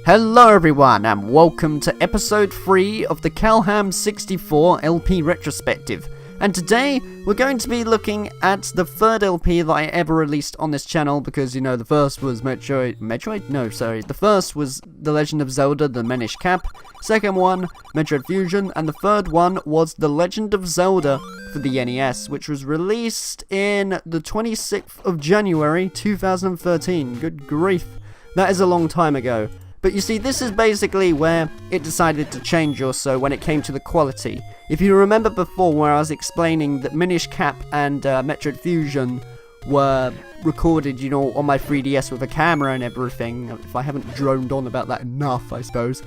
Hello everyone and welcome to episode 3 of the Calham64 LP Retrospective. And today we're going to be looking at the third LP that I ever released on this channel because, you know, the first was the first was The Legend of Zelda, the Minish Cap, second one, Metroid Fusion, and the third one was The Legend of Zelda for the NES, which was released in the 26th of January 2013. Good grief, that is a long time ago. But you see, this is basically where it decided to change also when it came to the quality. If you remember before where I was explaining that Minish Cap and Metroid Fusion were recorded, you know, on my 3DS with a camera and everything, if I haven't droned on about that enough, I suppose.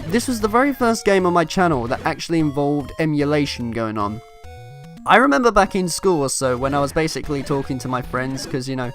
This was the very first game on my channel that actually involved emulation going on. I remember back in school or so when I was basically talking to my friends, because, you know,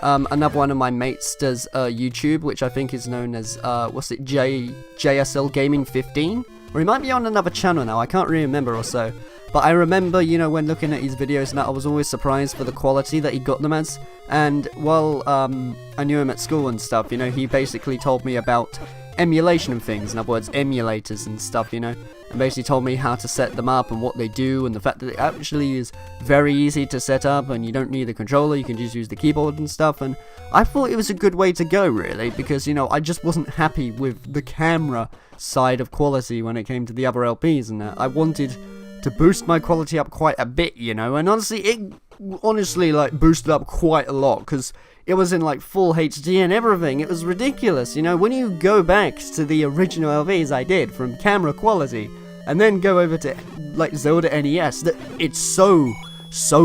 another one of my mates does YouTube, which I think is known as, JSL Gaming 15? Or he might be on another channel now, I can't really remember or so. But I remember, you know, when looking at his videos and that, I was always surprised for the quality that he got them as. And while I knew him at school and stuff, you know, he basically told me about emulation and things, in other words, emulators and stuff, you know. And basically told me how to set them up and what they do, and the fact that it actually is very easy to set up and you don't need a controller, you can just use the keyboard and stuff. And I thought it was a good way to go, really, because, you know, I just wasn't happy with the camera side of quality when it came to the other LPs and that. I wanted to boost my quality up quite a bit, you know, and honestly, it like boosted up quite a lot, because it was in like full HD and everything. It was ridiculous, you know. When you go back to the original LPs I did from camera quality and then go over to like Zelda NES, that it's so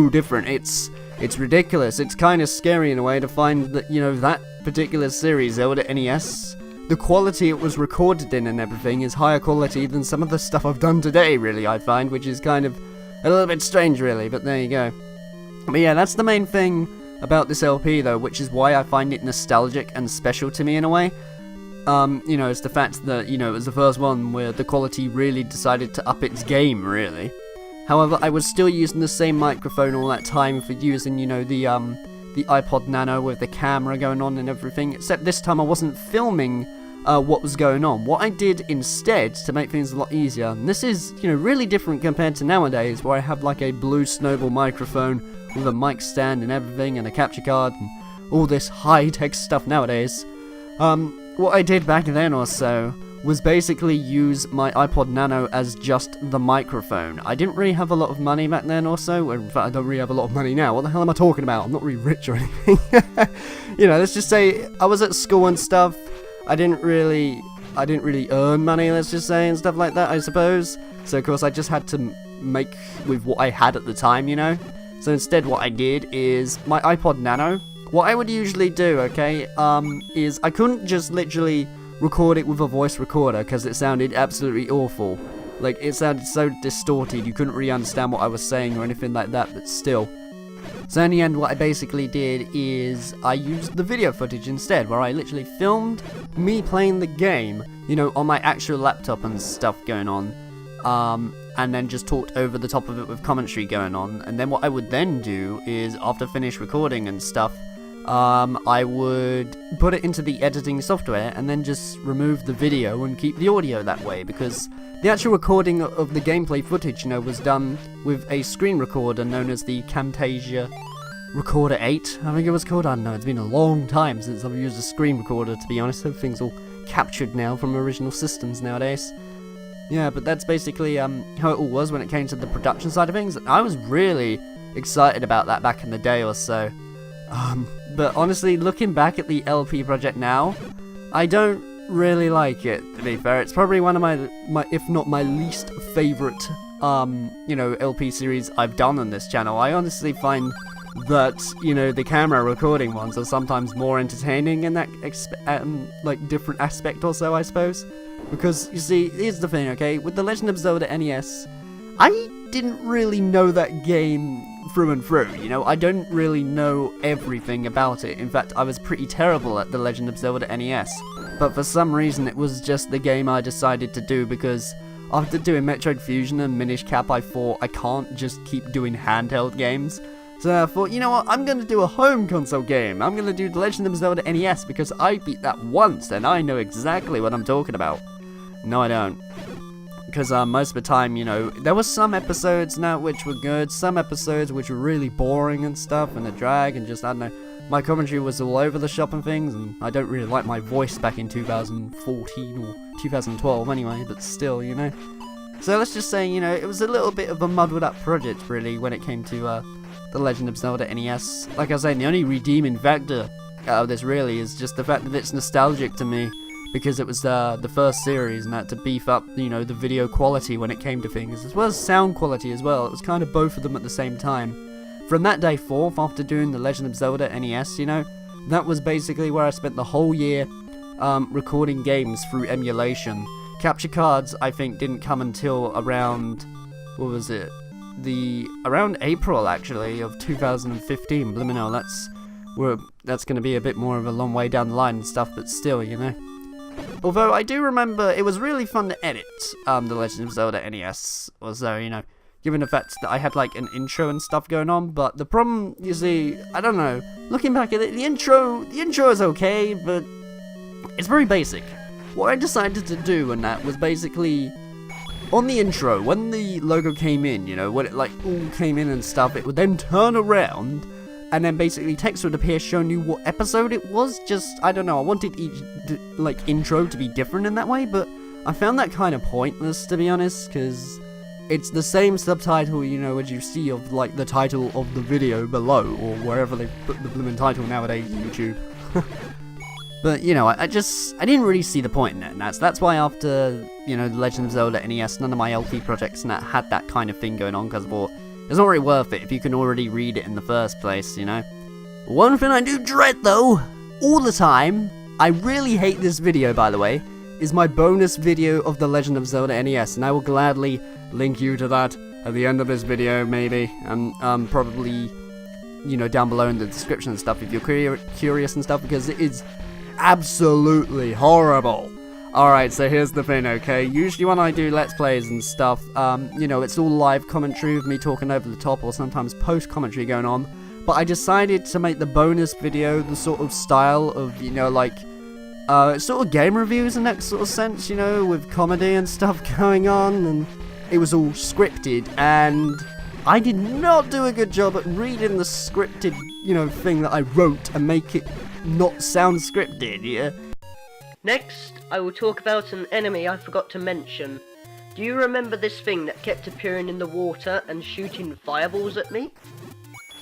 different. It's ridiculous. It's kind of scary in a way to find that, you know, that particular series, Zelda NES, the quality it was recorded in and everything is higher quality than some of the stuff I've done today, really, I find, which is kind of a little bit strange, really, but there you go. But yeah, that's the main thing about this LP, though, which is why I find it nostalgic and special to me in a way. You know, it's the fact that, you know, it was the first one where the quality really decided to up its game, really. However, I was still using the same microphone all that time for using, you know, the iPod Nano with the camera going on and everything, except this time I wasn't filming what was going on. What I did instead, to make things a lot easier, and this is, you know, really different compared to nowadays, where I have like a blue Snowball microphone with a mic stand and everything, and a capture card, and all this high-tech stuff nowadays. What I did back then or so was basically use my iPod Nano as just the microphone. I didn't really have a lot of money back then or so. In fact, I don't really have a lot of money now. What the hell am I talking about? I'm not really rich or anything. You know, let's just say I was at school and stuff. I didn't really earn money, let's just say, and stuff like that, I suppose. So, of course, I just had to make with what I had at the time, you know? So instead what I did is my iPod Nano. What I would usually do, okay, is I couldn't just literally record it with a voice recorder because it sounded absolutely awful. Like, it sounded so distorted, you couldn't really understand what I was saying or anything like that, but still. So in the end, what I basically did is I used the video footage instead, where I literally filmed me playing the game, you know, on my actual laptop and stuff going on. And then just talked over the top of it with commentary going on. And then what I would then do is, after finished recording and stuff, I would put it into the editing software and then just remove the video and keep the audio that way, because the actual recording of the gameplay footage, you know, was done with a screen recorder known as the Camtasia Recorder 8, I think it was called. I don't know, it's been a long time since I've used a screen recorder, to be honest. Everything's all captured now from original systems nowadays. Yeah, but that's basically how it all was when it came to the production side of things. I was really excited about that back in the day or so. But honestly, looking back at the LP project now, I don't really like it, to be fair. It's probably one of my if not my least favourite, you know, LP series I've done on this channel. I honestly find that, you know, the camera recording ones are sometimes more entertaining in that, like, different aspect or so, I suppose. Because, you see, here's the thing, okay? With The Legend of Zelda NES, I didn't really know that game through and through, you know? I don't really know everything about it. In fact, I was pretty terrible at The Legend of Zelda NES. But for some reason, it was just the game I decided to do, because after doing Metroid Fusion and Minish Cap, I thought I can't just keep doing handheld games. So I thought, you know what, I'm going to do a home console game. I'm going to do The Legend of Zelda NES because I beat that once and I know exactly what I'm talking about. No, I don't. Because most of the time, you know, there were some episodes now which were good, some episodes which were really boring and stuff, and a drag, and just, I don't know, my commentary was all over the shop and things, and I don't really like my voice back in 2014 or 2012 anyway, but still, you know. So let's just say, you know, it was a little bit of a muddled up project, really, when it came to The Legend of Zelda NES. Like I was saying, the only redeeming factor out of this, really, is just the fact that it's nostalgic to me, because it was the first series, and that to beef up, you know, the video quality when it came to things, as well as sound quality as well. It was kind of both of them at the same time. From that day forth, after doing The Legend of Zelda NES, you know, that was basically where I spent the whole year recording games through emulation. Capture cards, I think, didn't come until around, what was it? Around April, actually, of 2015. Blimmin' hell, that's going to be a bit more of a long way down the line and stuff, but still, you know. Although I do remember it was really fun to edit The Legend of Zelda NES, although, you know, given the fact that I had like an intro and stuff going on. But the problem, you see, I don't know, looking back at it, the intro is okay, but it's very basic. What I decided to do in that was basically, on the intro, when the logo came in, you know, when it like all came in and stuff, it would then turn around, and then basically text would appear showing you what episode it was. Just, I don't know, I wanted each, like, intro to be different in that way, but I found that kind of pointless, to be honest, because it's the same subtitle, you know, as you see of, like, the title of the video below, or wherever they put the blooming title nowadays, YouTube. But, you know, I didn't really see the point in it, and that's why after, you know, The Legend of Zelda NES, none of my LP projects and that had that kind of thing going on, because I thought, it's not really worth it if you can already read it in the first place, you know? One thing I do dread, though, all the time, I really hate this video, by the way, is my bonus video of The Legend of Zelda NES, and I will gladly link you to that at the end of this video, maybe, and probably, you know, down below in the description and stuff if you're curious and stuff, because it is absolutely horrible. Alright, so here's the thing, okay? Usually when I do Let's Plays and stuff, you know, it's all live commentary with me talking over the top, or sometimes post-commentary going on. But I decided to make the bonus video the sort of style of, you know, like, sort of game reviews in that sort of sense, you know, with comedy and stuff going on, and it was all scripted, and I did not do a good job at reading the scripted, you know, thing that I wrote and make it not sound scripted, yeah? Next, I will talk about an enemy I forgot to mention. Do you remember this thing that kept appearing in the water and shooting fireballs at me?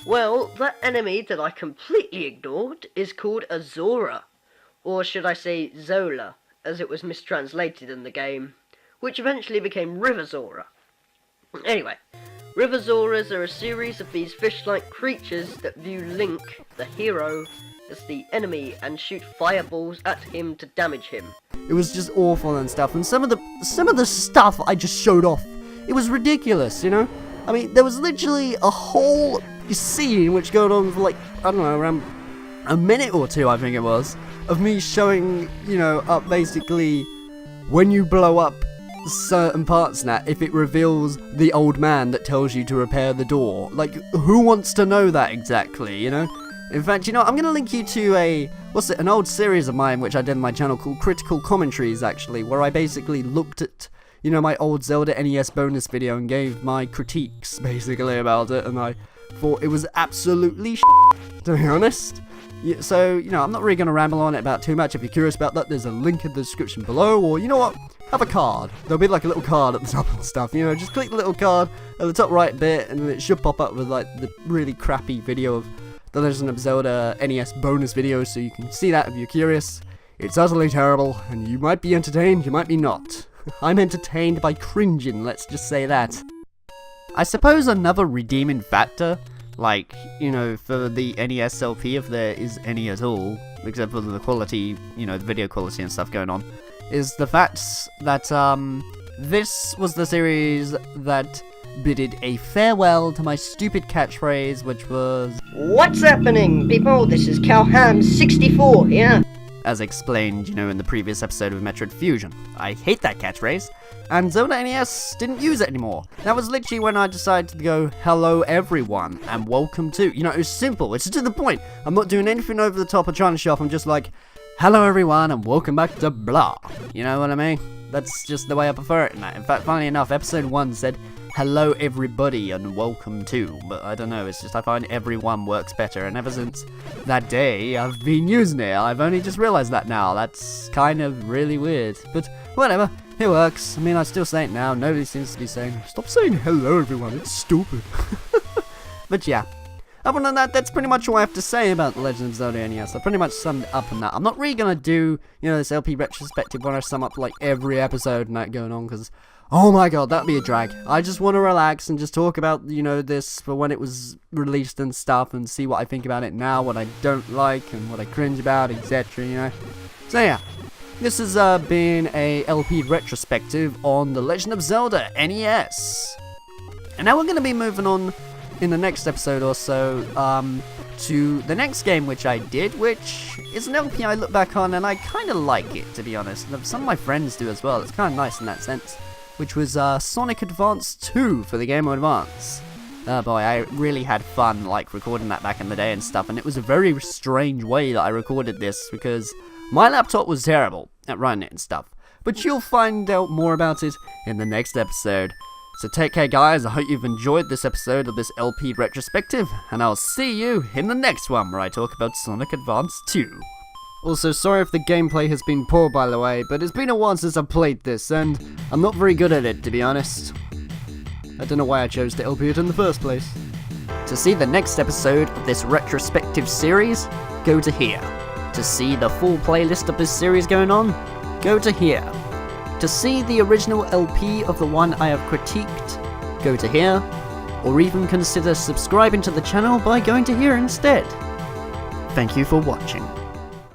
Well, that enemy that I completely ignored is called a Zora, or should I say Zola, as it was mistranslated in the game, which eventually became River Zora. Anyway, River Zoras are a series of these fish-like creatures that view Link, the hero, as the enemy and shoot fireballs at him to damage him. It was just awful and stuff, and some of the stuff I just showed off. It was ridiculous, you know? I mean, there was literally a whole scene which going on for like, I don't know, around a minute or two, I think it was, of me showing, you know, up basically when you blow up certain parts in that, if it reveals the old man that tells you to repair the door. Like, who wants to know that exactly, you know? In fact, you know, I'm going to link you to an old series of mine which I did on my channel called Critical Commentaries, actually, where I basically looked at, you know, my old Zelda NES bonus video and gave my critiques, basically, about it, and I thought it was absolutely to be honest. Yeah, so, you know, I'm not really going to ramble on it about too much. If you're curious about that, there's a link in the description below, or, you know what, have a card. There'll be like a little card at the top and stuff, you know, just click the little card at the top right bit, and then it should pop up with, like, the really crappy video of The Legend of Zelda NES bonus video, so you can see that if you're curious. It's utterly terrible, and you might be entertained, you might be not. I'm entertained by cringing, let's just say that. I suppose another redeeming factor, like, you know, for the NES LP, if there is any at all, except for the quality, you know, the video quality and stuff going on, is the fact that, this was the series that bidded a farewell to my stupid catchphrase, which was, "What's happening, people? This is Calham64 here." as explained, in the previous episode of Metroid Fusion. I hate that catchphrase, and Zelda NES didn't use it anymore. That was literally when I decided to go, hello everyone, and welcome to. It was simple, it's to the point. I'm not doing anything over the top or trying to show off, I'm just like, hello everyone, and welcome back to blah. You know what I mean? That's just the way I prefer it. In fact, funnily enough, episode 1 said, hello everybody and welcome to, but I don't know, it's just I find everyone works better, and ever since that day I've been using it. I've only just realised that now. That's kind of really weird, but whatever, it works. I mean, I still say it now, nobody seems to be saying, stop saying hello everyone, it's stupid. But yeah, other than that, that's pretty much all I have to say about The Legend of Zelda NES. I pretty much summed it up in that. I'm not really gonna do, this LP retrospective when I sum up like every episode and that going on, because oh my god, that'd be a drag. I just want to relax and just talk about, this for when it was released and stuff, and see what I think about it now, what I don't like, and what I cringe about, etc., So yeah, this has been a LP retrospective on The Legend of Zelda NES. And now we're going to be moving on in the next episode or so, to the next game which I did, which is an LP I look back on and I kind of like it, to be honest. And some of my friends do as well, it's kind of nice in that sense. Which was Sonic Advance 2 for the Game Boy Advance. Oh boy, I really had fun recording that back in the day and stuff, and it was a very strange way that I recorded this because my laptop was terrible at running it and stuff. But you'll find out more about it in the next episode. So take care guys, I hope you've enjoyed this episode of this LP retrospective, and I'll see you in the next one where I talk about Sonic Advance 2. Also, sorry if the gameplay has been poor by the way, but it's been a while since I've played this, and I'm not very good at it, to be honest. I don't know why I chose to LP it in the first place. To see the next episode of this retrospective series, go to here. To see the full playlist of this series going on, go to here. To see the original LP of the one I have critiqued, go to here. Or even consider subscribing to the channel by going to here instead. Thank you for watching.